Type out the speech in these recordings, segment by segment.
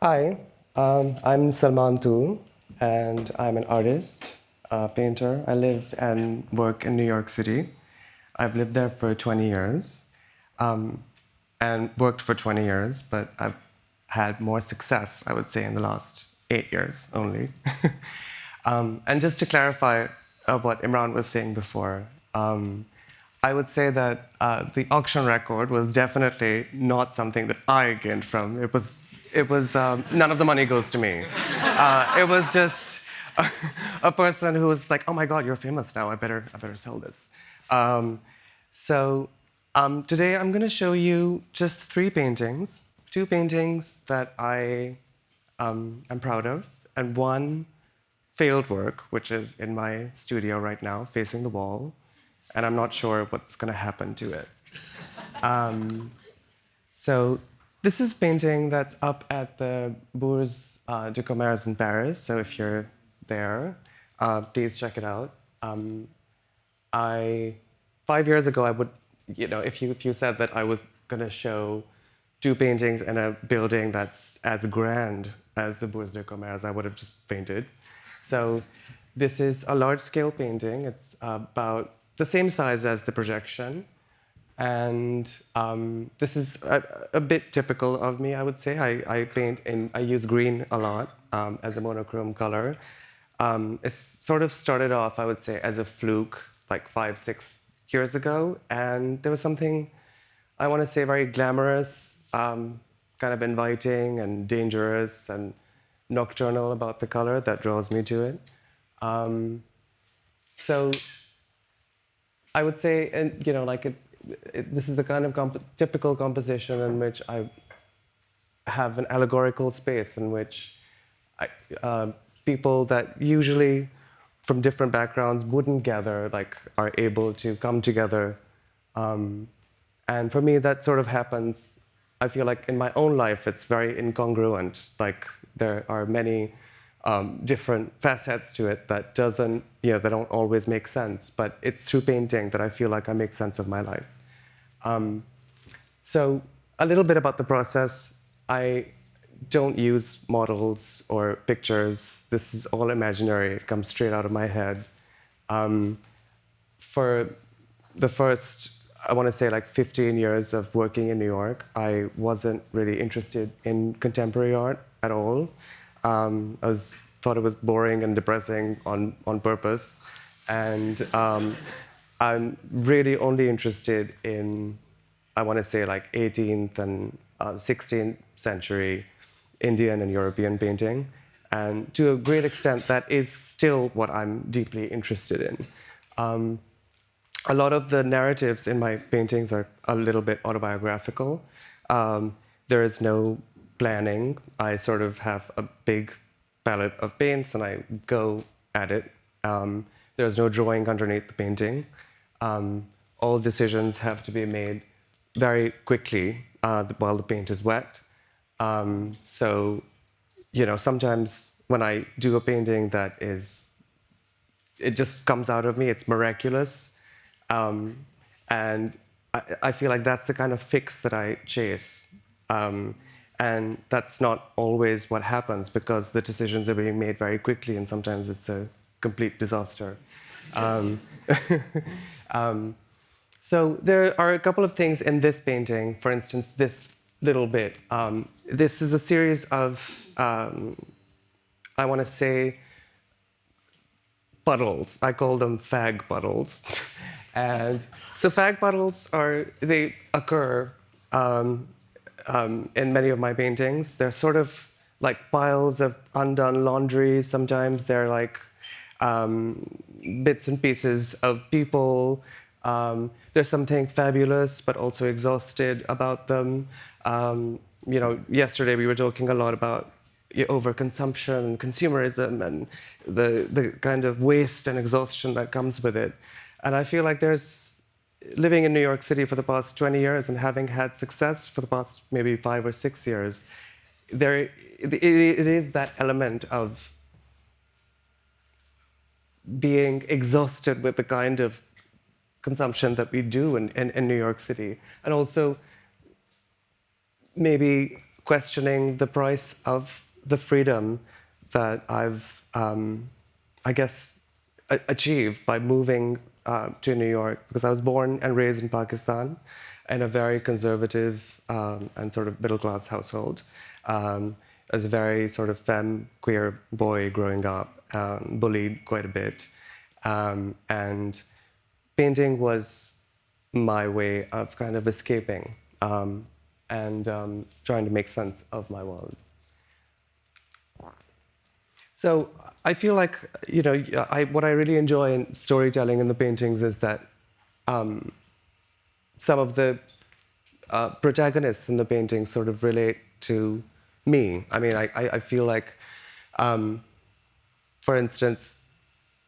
Hi, I'm Salman Tool, and I'm an artist, painter. I live and work in New York City. I've lived there for 20 years um, and worked for 20 years, but I've had more success, I would say, in the last 8 years only. And just to clarify what Imran was saying before, I would say that the auction record was definitely not something that I gained from. It was none of the money goes to me. It was just a person who was like, "Oh my God, you're famous now. I better sell this." Um, so today I'm going to show you just three paintings, two paintings that I am proud of, and one failed work, which is in my studio right now, facing the wall, and I'm not sure what's going to happen to it. So this is painting that's up at the Bourse de Commerce in Paris. So if you're there, please check it out. I 5 years ago, I would, if you said that I was going to show two paintings in a building that's as grand as the Bourse de Commerce, I would have just fainted. So this is a large-scale painting. It's about the same size as the projection. And this is a bit typical of me, I would say. I use green a lot as a monochrome color. It's sort of started off, I would say, as a fluke like 5, 6 years ago. And there was something, I want to say, very glamorous, kind of inviting and dangerous and nocturnal about the color that draws me to it. So I would say, and this is a kind of typical composition in which I have an allegorical space in which I, people that usually from different backgrounds wouldn't gather, like, are able to come together. And for me, that sort of happens. I feel like in my own life, it's very incongruent. Like there are many different facets to it that they don't always make sense. But it's through painting that I feel like I make sense of my life. So a little bit about the process. I don't use models or pictures. This is all imaginary. It comes straight out of my head. For the first, I want to say, like 15 years of working in New York, I wasn't really interested in contemporary art at all. Thought it was boring and depressing on purpose. And I'm really only interested in, I want to say, like 18th and 16th century Indian and European painting. And to a great extent, that is still what I'm deeply interested in. A lot of the narratives in my paintings are a little bit autobiographical. There is no planning. I sort of have a big palette of paints and I go at it. There's no drawing underneath the painting. All decisions have to be made very quickly while the paint is wet. So, sometimes when I do a painting it just comes out of me, it's miraculous. And I feel like that's the kind of fix that I chase. And that's not always what happens because the decisions are being made very quickly and sometimes it's a complete disaster. Um, so there are a couple of things in this painting, for instance, this little bit. This is a series of, I want to say, puddles. I call them fag puddles. And so fag puddles they occur in many of my paintings. They're sort of like piles of undone laundry. Sometimes they're like bits and pieces of people. There's something fabulous but also exhausted about them. Yesterday we were talking a lot about overconsumption and consumerism and the kind of waste and exhaustion that comes with it. And I feel like living in New York City for the past 20 years and having had success for the past maybe 5 or 6 years, it is that element of being exhausted with the kind of consumption that we do in New York City. And also maybe questioning the price of the freedom that I've, I guess, achieved by moving to New York, because I was born and raised in Pakistan in a very conservative and sort of middle-class household. As a very sort of femme, queer boy growing up, bullied quite a bit. And painting was my way of kind of escaping and trying to make sense of my world. So I feel like, what I really enjoy in storytelling in the paintings is that some of the protagonists in the paintings sort of relate to me. I mean, I feel like, for instance,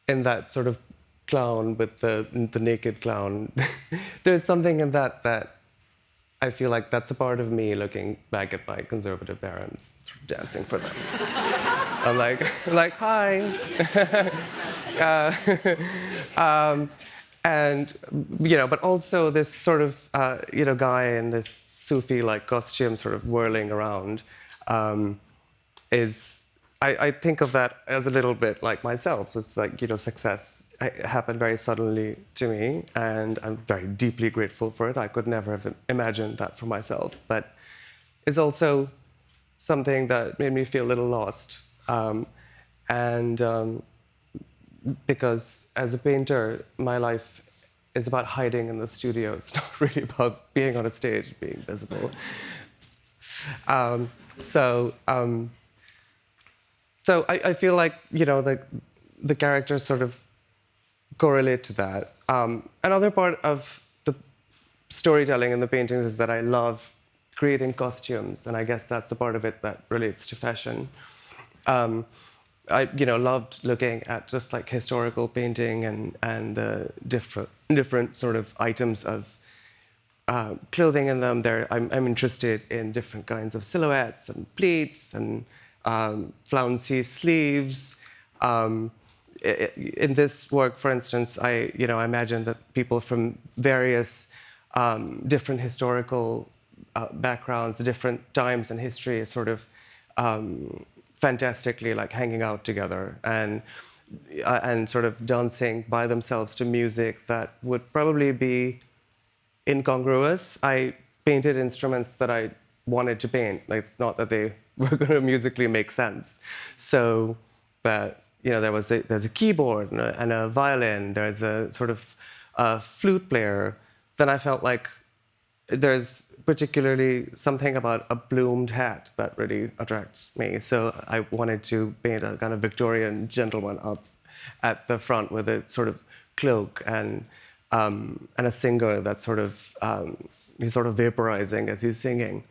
in that sort of clown with the naked clown, there's something in that I feel like that's a part of me looking back at my conservative parents, dancing for them. I'm like, hi. And, but also this sort of, guy in this Sufi-like costume sort of whirling around I think of that as a little bit like myself. It's like, success happened very suddenly to me, and I'm very deeply grateful for it. I could never have imagined that for myself, but it's also something that made me feel a little lost. Because as a painter, my life is about hiding in the studio. It's not really about being on a stage, being visible. So I feel like, the characters sort of correlate to that. Another part of the storytelling in the paintings is that I love creating costumes, and I guess that's the part of it that relates to fashion. I loved looking at just like historical painting and different sort of items of clothing in them. I'm interested in different kinds of silhouettes and pleats and flouncy sleeves. In this work, for instance, I imagine that people from various different historical backgrounds, different times in history, sort of fantastically like hanging out together and sort of dancing by themselves to music that would probably be incongruous. I painted instruments that I wanted to paint. Like, it's not that they were going to musically make sense. So, but there's a keyboard and a violin. There's a sort of flute player. Then I felt like there's particularly something about a plumed hat that really attracts me. So I wanted to paint a kind of Victorian gentleman up at the front with a sort of cloak and a singer that's sort of he's sort of vaporizing as he's singing.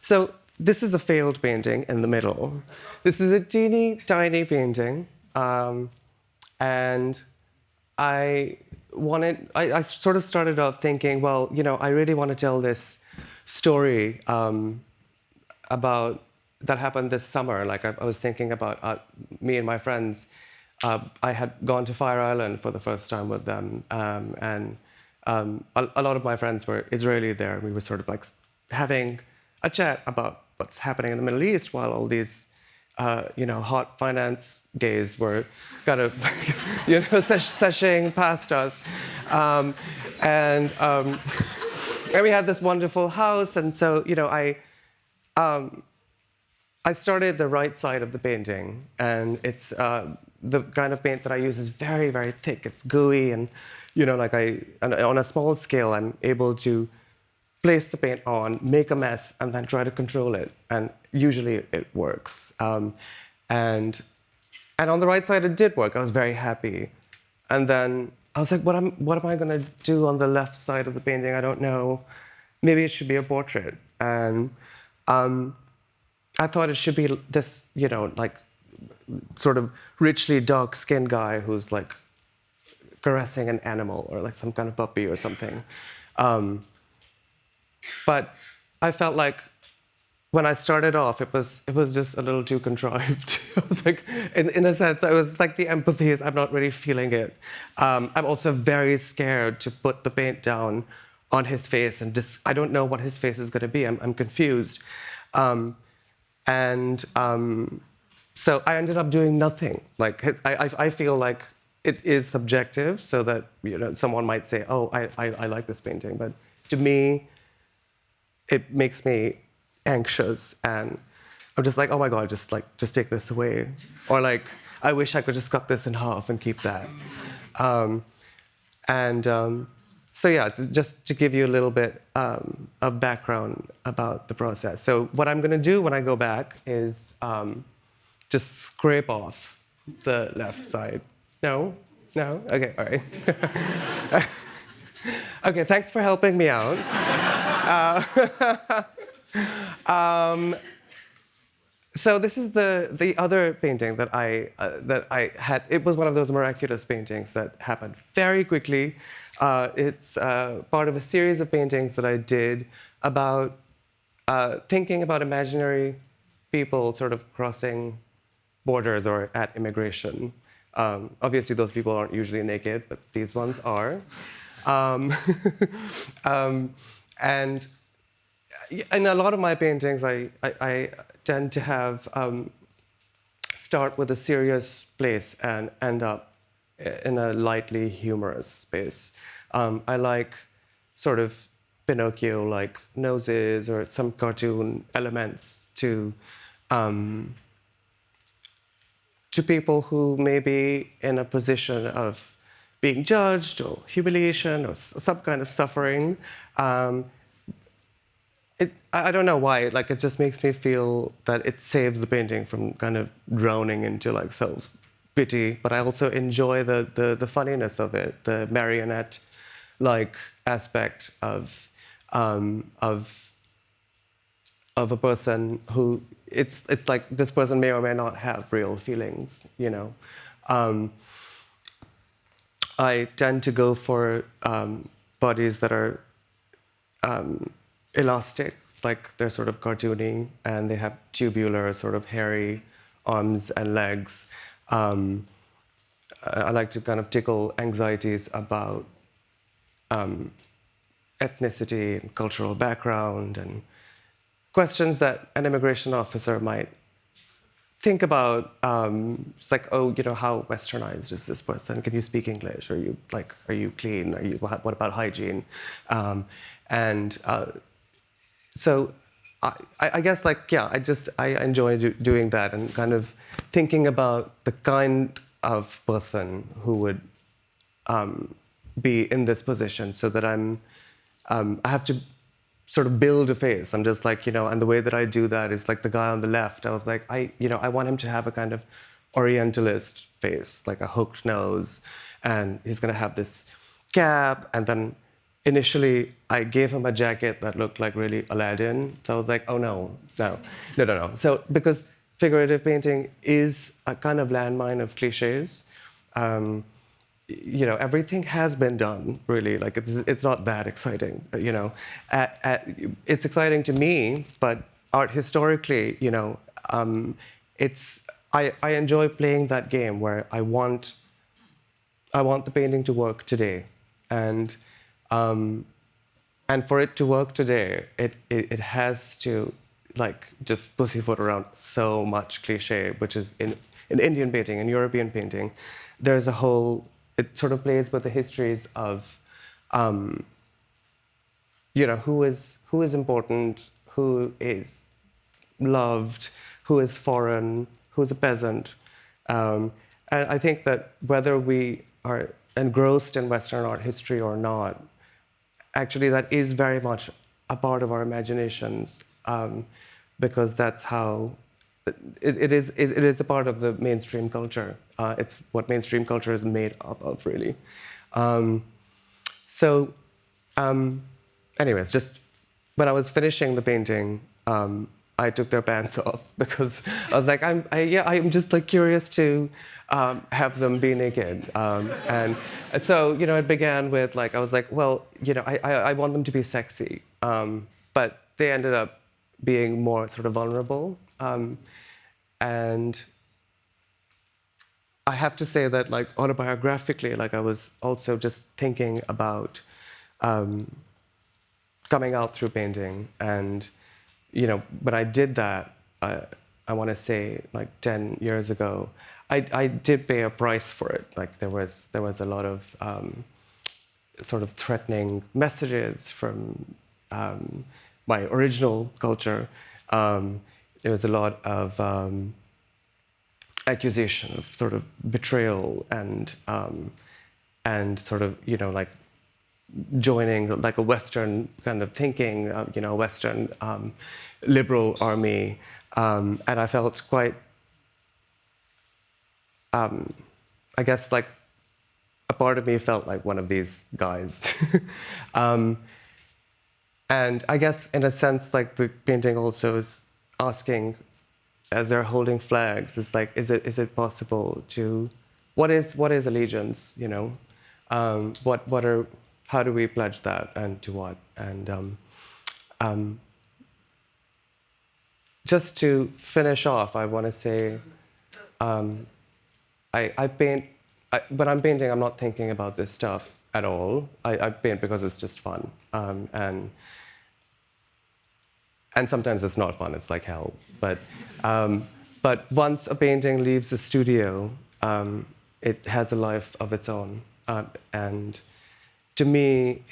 So this is the failed painting in the middle. This is a teeny tiny painting, and I sort of started out thinking, well, I really want to tell this story about that happened this summer. Like I was thinking about me and my friends. I had gone to Fire Island for the first time with them, and a lot of my friends were Israeli there. We were sort of like having a chat about what's happening in the Middle East while all these hot finance gays were kind of, seshing past us. And we had this wonderful house, and so, I started the right side of the painting, and it's the kind of paint that I use is very, very thick. It's gooey, and, and on a small scale, I'm able to place the paint on, make a mess, and then try to control it. And usually it works. And on the right side, it did work. I was very happy. And then I was like, what am I going to do on the left side of the painting? I don't know. Maybe it should be a portrait. And I thought it should be this, like, sort of richly dark-skinned guy who's, like, caressing an animal or, like, some kind of puppy or something. But I felt like when I started off, it was just a little too contrived. I was like, in a sense, I was like, the empathy is, I'm not really feeling it. I'm also very scared to put the paint down on his face, and just I don't know what his face is going to be. I'm confused, and so I ended up doing nothing. Like I feel like it is subjective, so that someone might say, "Oh, I like this painting," but to me, it makes me anxious, and I'm just like, "Oh my God, just take this away," or like, "I wish I could just cut this in half and keep that." And so yeah, just to give you a little bit of background about the process. So what I'm going to do when I go back is just scrape off the left side. No? No? Okay, all right. Okay, thanks for helping me out. So this is the other painting that I had. It was one of those miraculous paintings that happened very quickly. It's part of a series of paintings that I did about thinking about imaginary people sort of crossing borders or at immigration. Obviously, those people aren't usually naked, but these ones are. Um, and in a lot of my paintings, I tend to have start with a serious place and end up in a lightly humorous space. I like sort of Pinocchio-like noses or some cartoon elements to people who may be in a position of being judged or humiliation or some kind of suffering. I don't know why, like it just makes me feel that it saves the painting from kind of drowning into like self-pity, but I also enjoy the funniness of it, the marionette-like aspect of a person who, it's like this person may or may not have real feelings, you know. I tend to go for bodies that are elastic, like they're sort of cartoony, and they have tubular, sort of hairy arms and legs. I like to kind of tickle anxieties about ethnicity and cultural background and questions that an immigration officer might think about. It's like, oh, how westernized is this person? Can you speak English? Are you clean? What about hygiene? So I guess I enjoy doing that and kind of thinking about the kind of person who would be in this position, so that I have to sort of build a face. I'm just like, and the way that I do that is like the guy on the left. I was like, I want him to have a kind of Orientalist face, like a hooked nose, and he's gonna have this cap, and then initially, I gave him a jacket that looked like really Aladdin. So I was like, oh no. So because figurative painting is a kind of landmine of cliches, everything has been done, really. Like it's not that exciting, It's exciting to me, but art historically, I enjoy playing that game where I want the painting to work today, and for it to work today, it has to just pussyfoot around so much cliche, which is in Indian painting and European painting. There's a whole, it sort of plays with the histories of, who is important, who is loved, who is foreign, who is a peasant. And I think that whether we are engrossed in Western art history or not, actually that is very much a part of our imaginations, because that's how it is a part of the mainstream culture. It's what mainstream culture is made up of, really. Anyways, just when I was finishing the painting, I took their pants off because I was like, I'm just like curious to have them be naked. And so, it began with I was like, well, I want them to be sexy. But they ended up being more sort of vulnerable. And I have to say that autobiographically, I was also just thinking about coming out through painting. And, you know, when I did that, I want to say like 10 years ago, I did pay a price for it. Like there was a lot of sort of threatening messages from my original culture. There was a lot of accusation of sort of betrayal and sort of, you know, like joining like a Western kind of thinking, you know, Western liberal army. And I felt quite, I guess, like a part of me felt like one of these guys. And I guess, in a sense, like the painting also is asking, as they're holding flags, is like, is it possible to, what is allegiance? You know, how do we pledge that, and to what? And just to finish off, I want to say, I paint. When I'm painting, I'm not thinking about this stuff at all. I paint because it's just fun, and sometimes it's not fun. It's like hell. But once a painting leaves the studio, it has a life of its own, and to me,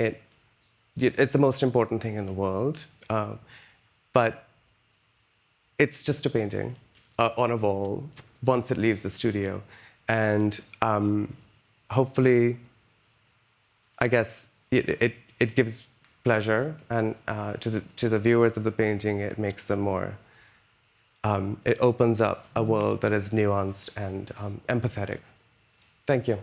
it's the most important thing in the world. But it's just a painting on a wall once it leaves the studio. And hopefully, I guess it gives pleasure, and to the viewers of the painting, it makes them more, it opens up a world that is nuanced and empathetic. Thank you.